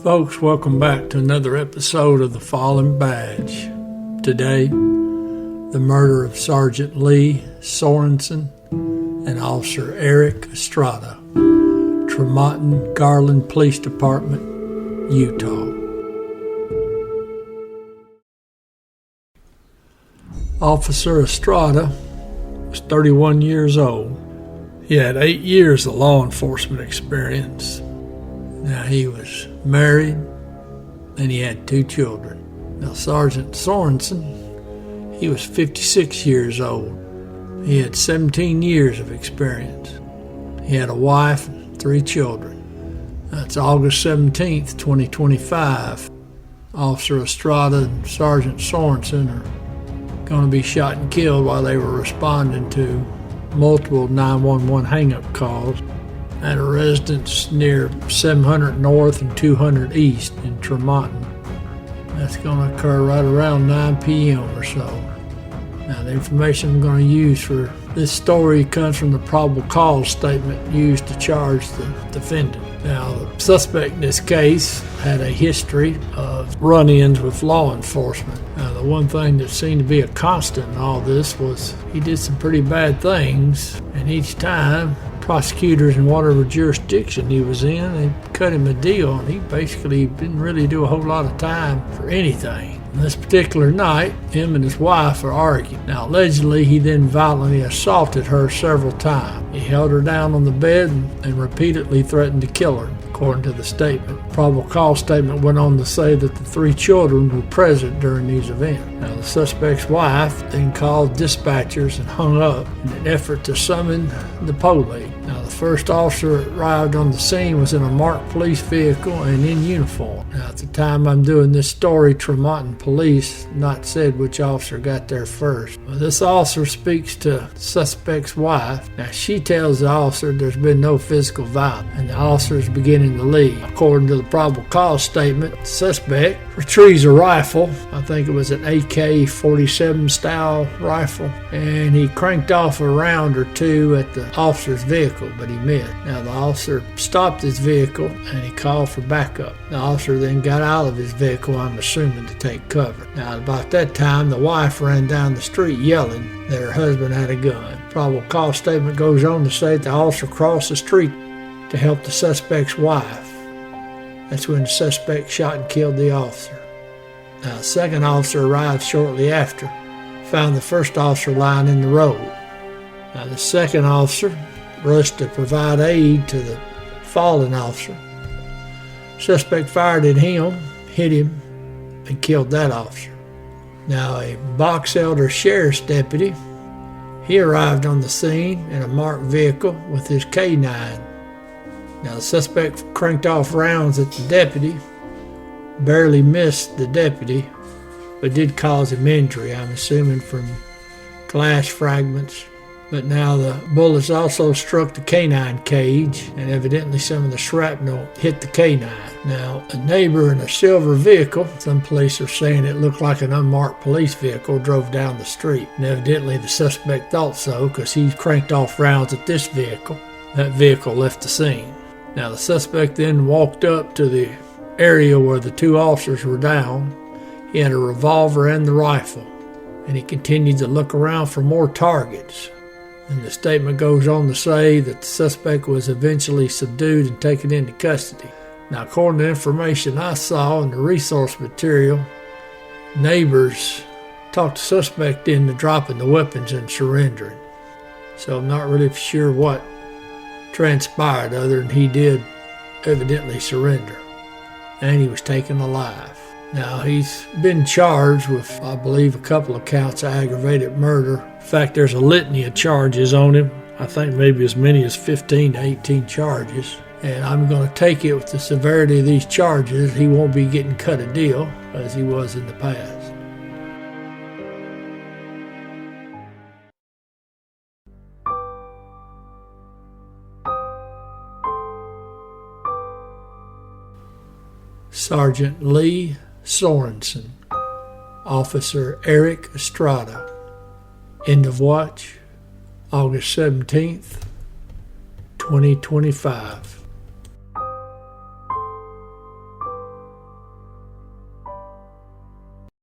Folks, welcome back to another episode of The Fallen Badge. Today, the murder of Sergeant Lee Sorensen and Officer Eric Estrada, Tremonton, Garland Police Department, Utah. Officer Estrada was 31 years old. He had 8 years of law enforcement experience. Now, he was married and he had 2 children. Now, Sergeant Sorensen, he was 56 years old. He had 17 years of experience. He had a wife and 3 children. That's August 17th, 2025. Officer Estrada and Sergeant Sorensen are going to be shot and killed while they were responding to multiple 911 hang-up calls at a residence near 700 North and 200 East in Tremonton. That's going to occur right around 9 p.m. or so. Now, the information I'm going to use for this story comes from the probable cause statement used to charge the defendant. Now, the suspect in this case had a history of run-ins with law enforcement. Now, the one thing that seemed to be a constant in all this was he did some pretty bad things, and each time prosecutors in whatever jurisdiction he was in, they cut him a deal, and he basically didn't really do a whole lot of time for anything. And this particular night, him and his wife are arguing. Now, allegedly, he then violently assaulted her several times. He held her down on the bed and repeatedly threatened to kill her, according to the statement. The probable cause statement went on to say that the 3 children were present during these events. Now, the suspect's wife then called dispatchers and hung up in an effort to summon the police. Now, the first officer arrived on the scene was in a marked police vehicle and in uniform. Now, at the time I'm doing this story, Tremonton police not said which officer got there first. Well, this officer speaks to the suspect's wife. Now, she tells the officer there's been no physical violence, and the officer is beginning to leave. According to the probable cause statement, the suspect retrieves a rifle. I think it was an AK-47 style rifle, and he cranked off a round or 2 at the officer's vehicle, but he missed. Now, the officer stopped his vehicle and he called for backup. The officer then got out of his vehicle, I'm assuming, to take cover. Now, about that time, the wife ran down the street yelling that her husband had a gun. Probable cause statement goes on to say the officer crossed the street to help the suspect's wife. That's when the suspect shot and killed the officer. Now, the second officer arrived shortly after, found the first officer lying in the road. Now, the second officer rushed to provide aid to the fallen officer. Suspect fired at him, hit him, and killed that officer. Now, a Box Elder sheriff's deputy, he arrived on the scene in a marked vehicle with his K9. Now, the suspect cranked off rounds at the deputy, barely missed the deputy, but did cause him injury, I'm assuming from glass fragments. But now the bullets also struck the canine cage, and evidently some of the shrapnel hit the canine. Now, a neighbor in a silver vehicle, some police are saying it looked like an unmarked police vehicle, drove down the street. And evidently the suspect thought so, because he cranked off rounds at this vehicle. That vehicle left the scene. Now, the suspect then walked up to the area where the 2 officers were down. He had a revolver and the rifle, and he continued to look around for more targets. And the statement goes on to say that the suspect was eventually subdued and taken into custody. Now, according to information I saw in the resource material, neighbors talked the suspect into dropping the weapons and surrendering. So I'm not really sure what transpired other than he did evidently surrender. And he was taken alive. Now, he's been charged with, I believe, a couple of counts of aggravated murder. In fact, there's a litany of charges on him. I think maybe as many as 15 to 18 charges. And I'm going to take it with the severity of these charges. He won't be getting cut a deal as he was in the past. Sergeant Lee Sorensen, Officer Eric Estrada. End of watch, August 17th, 2025.